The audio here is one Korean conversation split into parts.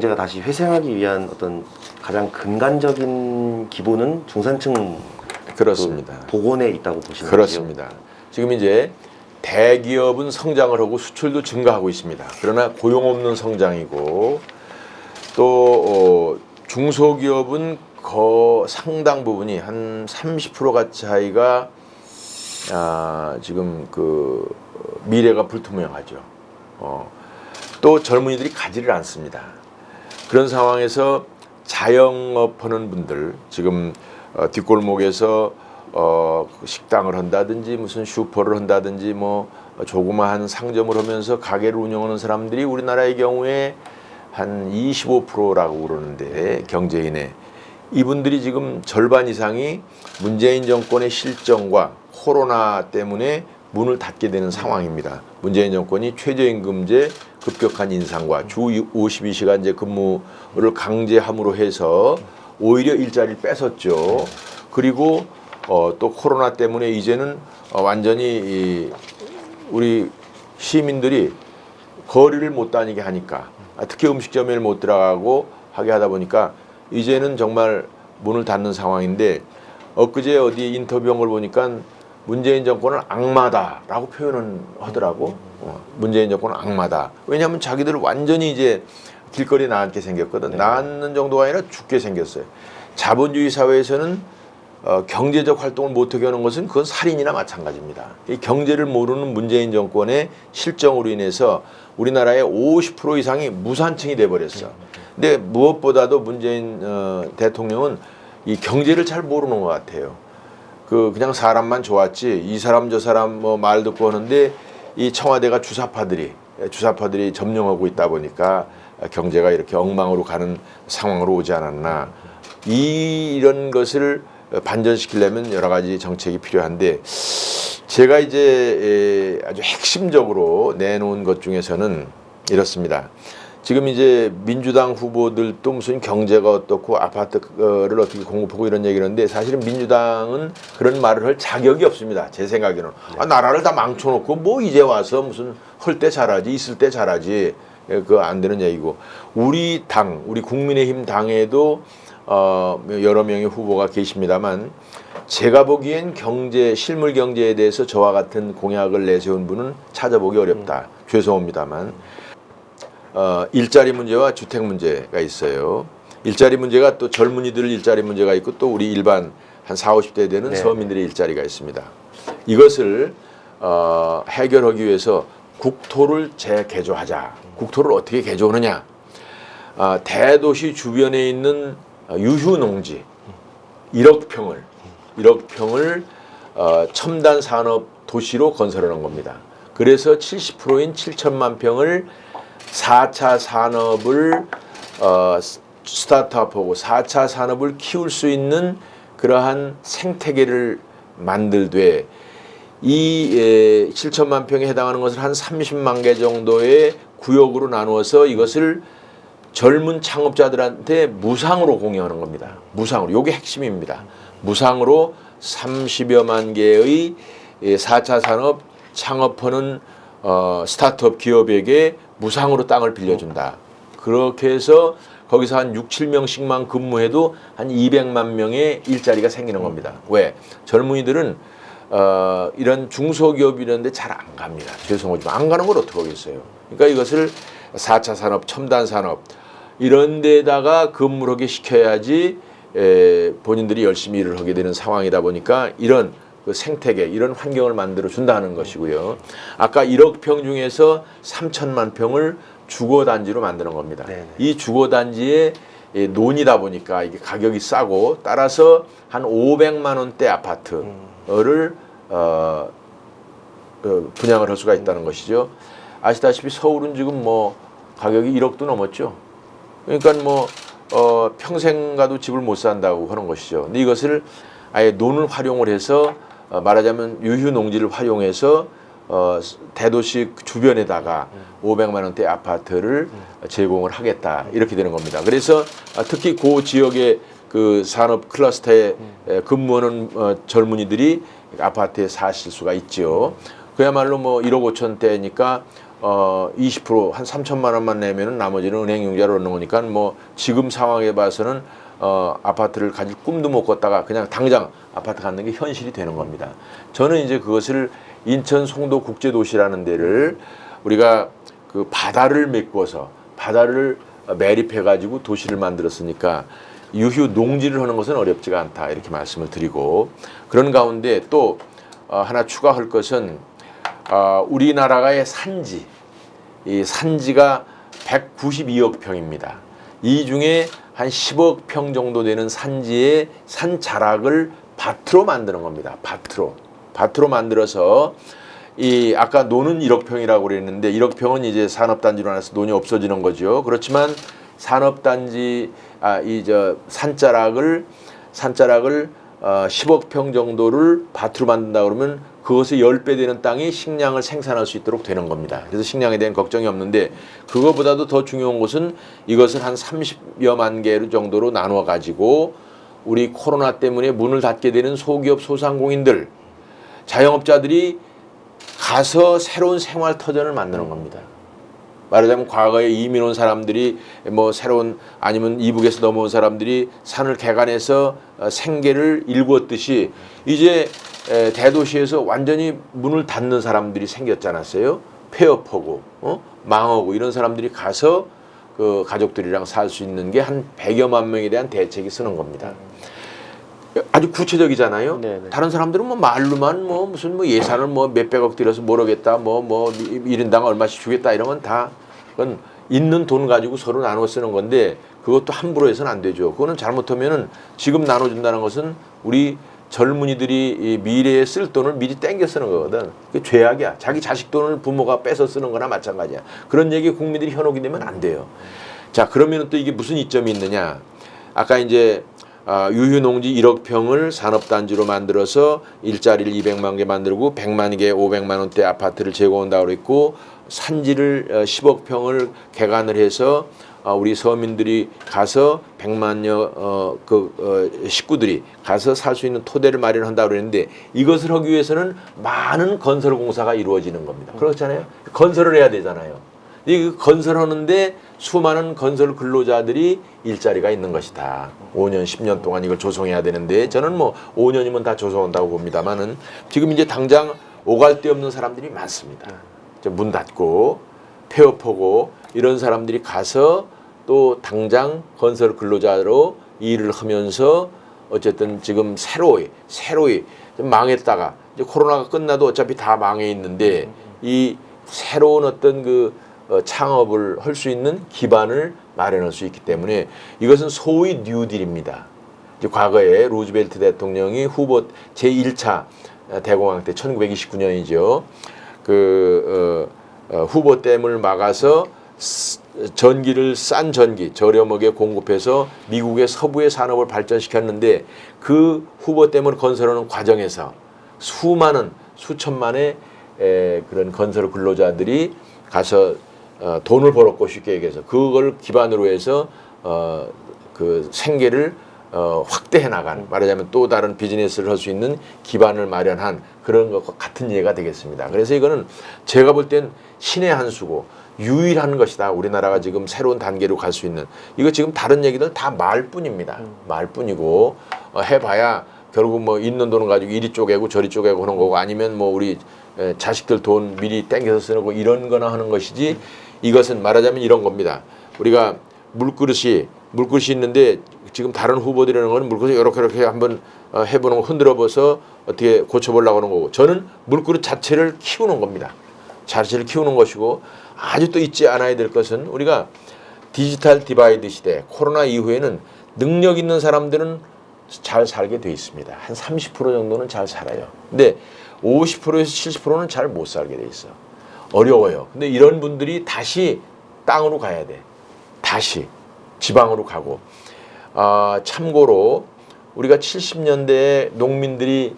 경제가 다시 회생하기 위한 어떤 가장 근간적인 기본은 중산층 그렇습니다. 복원에 있다고 보시는 거죠? 그렇습니다. 지금 이제 대기업은 성장을 하고 수출도 증가하고 있습니다. 그러나 고용 없는 성장이고 또 중소기업은 상당 부분이 한 30% 차이가 지금 그 미래가 불투명하죠. 또 젊은이들이 가지를 않습니다. 그런 상황에서 자영업하는 분들 지금 뒷골목에서 식당을 한다든지 무슨 슈퍼를 한다든지 뭐 조그마한 상점을 하면서 가게를 운영하는 사람들이 우리나라의 경우에 한 25%라고 그러는데 경제인의 이분들이 지금 절반 이상이 문재인 정권의 실정과 코로나 때문에 문을 닫게 되는 상황입니다. 문재인 정권이 최저임금제 급격한 인상과 주 52시간제 근무를 강제함으로 해서 오히려 일자리를 뺏었죠. 그리고 또 코로나 때문에 이제는 완전히 우리 시민들이 거리를 못 다니게 하니까 특히 음식점에 못 들어가고 하게 하다 보니까 이제는 정말 문을 닫는 상황인데 엊그제 어디 인터뷰한 걸 보니까 문재인 정권은 악마다라고 표현을 하더라고. 문재인 정권은 악마다. 왜냐하면 자기들 완전히 이제 길거리에 나앉게 생겼거든. 네. 나앉는 정도가 아니라 죽게 생겼어요. 자본주의 사회에서는 경제적 활동을 못하게 하는 것은 그건 살인이나 마찬가지입니다. 이 경제를 모르는 문재인 정권의 실정으로 인해서 우리나라의 50% 이상이 무산층이 돼버렸어. 근데 무엇보다도 문재인 대통령은 이 경제를 잘 모르는 것 같아요. 그냥 사람만 좋았지 이 사람 저 사람 뭐 말 듣고 하는데 이 청와대가 주사파들이 점령하고 있다 보니까 경제가 이렇게 엉망으로 가는 상황으로 오지 않았나. 이런 것을 반전시키려면 여러 가지 정책이 필요한데 제가 이제 아주 핵심적으로 내놓은 것 중에서는 이렇습니다. 지금 이제 민주당 후보들도 무슨 경제가 어떻고 아파트를 어떻게 공급하고 이런 얘기를 하는데 사실은 민주당은 그런 말을 할 자격이 없습니다. 제 생각에는. 나라를 다 망쳐놓고 뭐 이제 와서 무슨 할 때 잘하지 있을 때 잘하지 그거 안 되는 얘기고 우리 국민의힘 당에도 여러 명의 후보가 계십니다만 제가 보기엔 실물 경제에 대해서 저와 같은 공약을 내세운 분은 찾아보기 어렵다. 죄송합니다만 일자리 문제와 주택 문제가 있어요. 일자리 문제가 또 젊은이들 일자리 문제가 있고 또 우리 일반 한 40, 50대 되는 서민들의 일자리가 있습니다. 이것을 해결하기 위해서 국토를 재개조하자. 국토를 어떻게 개조하느냐. 대도시 주변에 있는 유휴농지 1억 평을 첨단 산업 도시로 건설하는 겁니다. 그래서 70%인 7천만 평을 4차 산업을 스타트업하고 4차 산업을 키울 수 있는 그러한 생태계를 만들되 이 7천만 평에 해당하는 것을 한 30만 개 정도의 구역으로 나누어서 이것을 젊은 창업자들한테 무상으로 공유하는 겁니다. 무상으로. 이게 핵심입니다. 무상으로 30여만 개의 4차 산업 창업하는 스타트업 기업에게 무상으로 땅을 빌려준다. 그렇게 해서 거기서 한 6, 7명씩만 근무해도 한 200만 명의 일자리가 생기는 겁니다. 왜? 젊은이들은 이런 중소기업 이런 데 잘 안 갑니다. 죄송하지만 안 가는 걸 어떻게 하겠어요. 그러니까 이것을 4차 산업, 첨단 산업 이런 데다가 근무를 하게 시켜야지 본인들이 열심히 일을 하게 되는 상황이다 보니까 이런 그 생태계 이런 환경을 만들어 준다는 것이고요. 아까 1억 평 중에서 3천만 평을 주거단지로 만드는 겁니다. 네네. 이 주거단지의 논이다 보니까 이게 가격이 싸고 따라서 한 500만 원대 아파트를 분양을 할 수가 있다는 것이죠. 아시다시피 서울은 지금 뭐 가격이 1억도 넘었죠. 그러니까 뭐 평생 가도 집을 못 산다고 하는 것이죠. 근데 이것을 아예 논을 활용을 해서 말하자면 유휴농지를 활용해서 대도시 주변에다가 500만 원대 아파트를 제공을 하겠다 이렇게 되는 겁니다. 그래서 특히 그 지역의 그 산업 클러스터에 근무하는 젊은이들이 아파트에 사실 수가 있죠. 그야말로 뭐 1억 5천대니까 20% 한 3천만 원만 내면은 나머지는 은행 융자로 얻는 거니까 뭐 지금 상황에 봐서는 아파트를 가질 꿈도 못 꿨다가 그냥 당장 아파트 갖는 게 현실이 되는 겁니다. 저는 이제 그것을 인천 송도 국제도시라는 데를 우리가 그 바다를 메꿔서 바다를 매립해 가지고 도시를 만들었으니까 유휴 농지를 하는 것은 어렵지가 않다 이렇게 말씀을 드리고, 그런 가운데 또 하나 추가할 것은 우리나라의 산지, 이 산지가 192억 평입니다. 이 중에 한 10억 평 정도 되는 산지의 산 자락을 밭으로 만드는 겁니다. 밭으로 만들어서 이 아까 노는 1억 평이라고 그랬는데 1억 평은 이제 산업단지로 나서 논이 없어지는 거죠. 그렇지만 산업단지 산자락을 10억 평 정도를 밭으로 만든다 그러면 그것의 10배 되는 땅이 식량을 생산할 수 있도록 되는 겁니다. 그래서 식량에 대한 걱정이 없는데, 그거보다도 더 중요한 것은 이것을 한 30여만 개 정도로 나누어 가지고 우리 코로나 때문에 문을 닫게 되는 소기업 소상공인들, 자영업자들이 가서 새로운 생활 터전을 만드는 겁니다. 말하자면 과거에 이민 온 사람들이 뭐 새로운 아니면 이북에서 넘어온 사람들이 산을 개간해서 생계를 일구었듯이 이제 대도시에서 완전히 문을 닫는 사람들이 생겼지 않았어요? 폐업하고 망하고 이런 사람들이 가서 그 가족들이랑 살 수 있는 게 한 100여만 명에 대한 대책이 쓰는 겁니다. 아주 구체적이잖아요. 네네. 다른 사람들은 뭐 말로만 뭐 무슨 뭐 예산을 뭐 몇백억 들여서 모르겠다, 뭐 1인당 얼마씩 주겠다 이런 건 다 그건 있는 돈 가지고 서로 나눠 쓰는 건데, 그것도 함부로 해서는 안 되죠. 그거는 잘못하면은 지금 나눠준다는 것은 우리 젊은이들이 이 미래에 쓸 돈을 미리 땡겨 쓰는 거거든. 그게 죄악이야. 자기 자식 돈을 부모가 뺏어 쓰는 거나 마찬가지야. 그런 얘기 국민들이 현혹이 되면 안 돼요. 자, 그러면은 또 이게 무슨 이점이 있느냐. 아까 이제 유휴농지 1억 평을 산업단지로 만들어서 일자리를 200만 개 만들고 100만 개 500만 원대 아파트를 제공한다고 그랬고, 산지를 10억 평을 개간을 해서 우리 서민들이 가서 100만여 식구들이 가서 살 수 있는 토대를 마련한다고 그랬는데, 이것을 하기 위해서는 많은 건설 공사가 이루어지는 겁니다. 그렇잖아요. 건설을 해야 되잖아요. 이 건설하는데 수많은 건설 근로자들이 일자리가 있는 것이다. 5년, 10년 동안 이걸 조성해야 되는데, 저는 뭐 5년이면 다 조성한다고 봅니다만은 지금 이제 당장 오갈 데 없는 사람들이 많습니다. 문 닫고 폐업하고 이런 사람들이 가서 또 당장 건설 근로자로 일을 하면서 어쨌든 지금 새로이 좀 망했다가 이제 코로나가 끝나도 어차피 다 망해 있는데, 이 새로운 어떤 그 창업을 할 수 있는 기반을 마련할 수 있기 때문에 이것은 소위 뉴딜입니다. 이제 과거에 루즈벨트 대통령이 후보 제1차 대공황 때 1929년이죠. 후보 댐을 막아서 전기를 싼 전기 저렴하게 공급해서 미국의 서부의 산업을 발전시켰는데, 그 후보 댐을 건설하는 과정에서 수천만의 그런 건설 근로자들이 가서 돈을 벌었고, 쉽게 얘기해서 그걸 기반으로 해서 그 생계를 확대해 나가는, 말하자면 또 다른 비즈니스를 할 수 있는 기반을 마련한 그런 것과 같은 예가 되겠습니다. 그래서 이거는 제가 볼 땐 신의 한 수고 유일한 것이다. 우리나라가 지금 새로운 단계로 갈 수 있는. 이거 지금 다른 얘기들 다 말뿐입니다. 말뿐이고 해봐야 결국 뭐 있는 돈을 가지고 이리 쪼개고 저리 쪼개고 하는 거고, 아니면 뭐 우리 자식들 돈 미리 땡겨서 쓰는 거 이런 거나 하는 것이지, 이것은 말하자면 이런 겁니다. 우리가 물그릇이 있는데 지금 다른 후보들이라는 거는 물그릇 이렇게 한번 해보는 거 흔들어 봐서 어떻게 고쳐보려고 하는 거고, 저는 물그릇 자체를 키우는 겁니다. 자체를 키우는 것이고, 아주 또 잊지 않아야 될 것은 우리가 디지털 디바이드 시대 코로나 이후에는 능력 있는 사람들은 잘 살게 돼 있습니다. 한 30% 정도는 잘 살아요. 근데 50%에서 70%는 잘 못 살게 돼 있어. 어려워요. 근데 이런 분들이 다시 땅으로 가야 돼. 다시 지방으로 가고. 참고로 우리가 70년대에 농민들이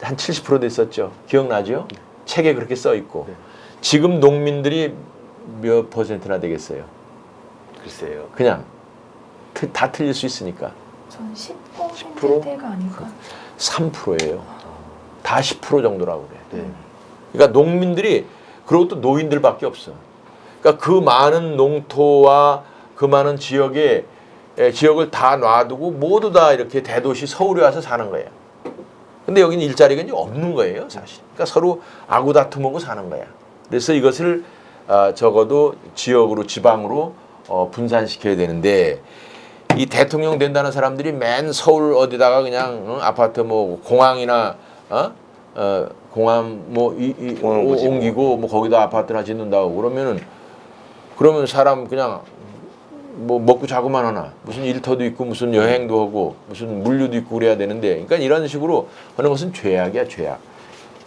한 70% 됐었죠. 기억나죠? 책에 그렇게 써 있고. 지금 농민들이 몇 퍼센트나 되겠어요? 글쎄요. 그냥 다 틀릴 수 있으니까. 전 10%대가 아닐까. 3%예요. 다 10% 정도라고 그래. 그러니까 농민들이 그리고 또 노인들밖에 없어. 그러니까 그 많은 농토와 그 많은 지역을 다 놔두고 모두 다 이렇게 대도시 서울에 와서 사는 거예요. 근데 여기는 일자리가 이제 없는 거예요, 사실. 그러니까 서로 아구다툼하고 사는 거야. 그래서 이것을 적어도 지역으로, 지방으로 분산시켜야 되는데, 이 대통령 된다는 사람들이 맨 서울 어디다가 그냥 아파트 뭐 공항이나 공항 뭐 옮기고 뭐 거기다 아파트나 짓는다고 그러면 사람 그냥 뭐 먹고 자고만 하나, 무슨 일터도 있고 무슨 여행도 하고 무슨 물류도 있고 그래야 되는데, 그러니까 이런 식으로 하는 것은 죄악이야, 죄악.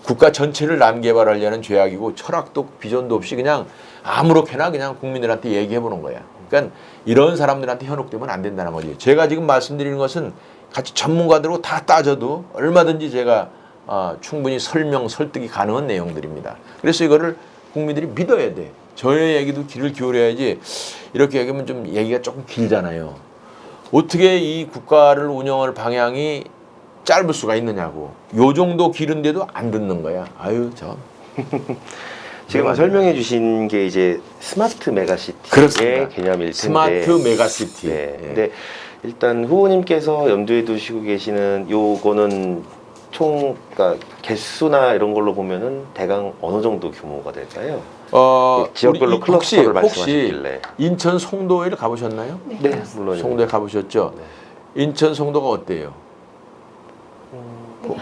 국가 전체를 남개발하려는 죄악이고, 철학도 비전도 없이 그냥 아무렇게나 그냥 국민들한테 얘기해 보는 거야. 그러니까 이런 사람들한테 현혹되면 안 된다는 거지. 제가 지금 말씀드리는 것은 같이 전문가들하고 다 따져도 얼마든지 제가 충분히 설득이 가능한 내용들입니다. 그래서 이거를 국민들이 믿어야 돼. 저의 얘기도 귀를 기울여야지, 이렇게 얘기하면 좀 얘기가 조금 길잖아요. 어떻게 이 국가를 운영할 방향이 짧을 수가 있느냐고. 요 정도 길은데도 안 듣는 거야. 아유, 저. 지금 설명해 주신 게 이제 스마트 메가시티의 그렇습니다. 개념일 텐데. 스마트 메가시티. 네. 예. 근데 일단 후보님께서 염두에 두시고 계시는 요거는 그러니까 개수나 이런 걸로 보면은 대강 어느 정도 규모가 될까요? 지역별로 클러스터를 말씀하셨길래. 인천 송도에를 가보셨나요? 네, 물론. 송도에 가보셨죠? 네. 인천 송도가 어때요?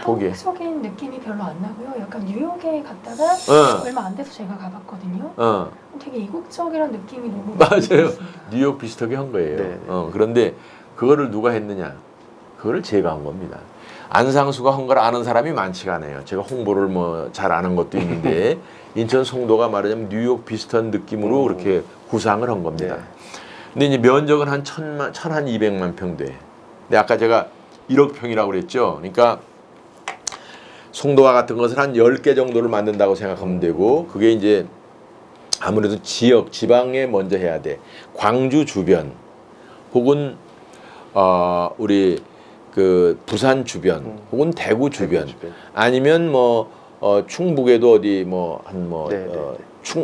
보기에. 한국적인 느낌이 별로 안 나고요. 약간 뉴욕에 갔다가 얼마 안 돼서 제가 가봤거든요. 되게 이국적이란 느낌이 너무 맞아요. 들었습니다. 뉴욕 비슷하게 한 거예요. 네. 그런데 그거를 누가 했느냐? 그거를 제가 한 겁니다. 안상수가 한 걸 아는 사람이 많지가 않아요. 제가 홍보를 뭐 잘 아는 것도 있는데 인천 송도가 말하자면 뉴욕 비슷한 느낌으로 그렇게 구상을 한 겁니다. 네. 근데 이제 면적은 한 1,200만 평 돼. 근데 아까 제가 1억 평이라고 그랬죠. 그러니까 송도와 같은 것을 한 10개 정도를 만든다고 생각하면 되고, 그게 이제 아무래도 지방에 먼저 해야 돼. 광주 주변 혹은 우리 그 부산 주변 혹은 대구 주변, 아니면 뭐 충북에도 어디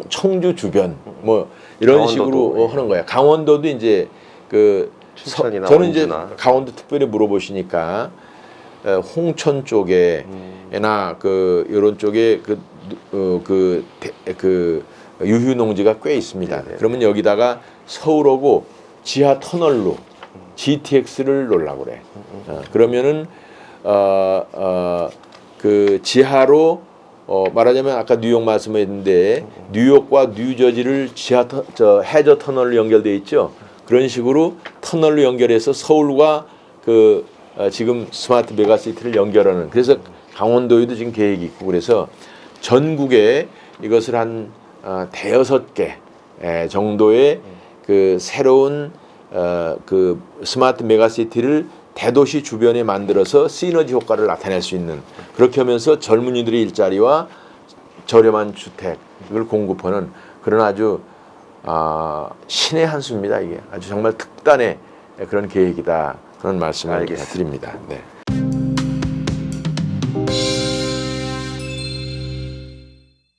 청주 주변 뭐 이런 강원도도, 식으로 하는 거야. 강원도도 이제 그 춘천이나 저는 원주나. 이제 강원도 특별히 물어보시니까 홍천 쪽에나 그 이런 쪽에 그 유휴 농지가 꽤 있습니다. 네네. 그러면 여기다가 서울하고 지하 터널로 GTX를 놓으려고 그래. 그러면은 그 지하로 말하자면 아까 뉴욕 말씀했는데 뉴욕과 뉴저지를 해저 터널로 연결돼 있죠. 그런 식으로 터널로 연결해서 서울과 그 지금 스마트 메가시티를 연결하는, 그래서 강원도에도 지금 계획이 있고, 그래서 전국에 이것을 한 대여섯 개 정도의 그 새로운 그 스마트 메가시티를 대도시 주변에 만들어서 시너지 효과를 나타낼 수 있는, 그렇게 하면서 젊은이들의 일자리와 저렴한 주택을 공급하는 그런 아주 신의 한 수입니다. 이게 아주 정말 특단의 그런 계획이다, 그런 말씀을 드립니다. 네.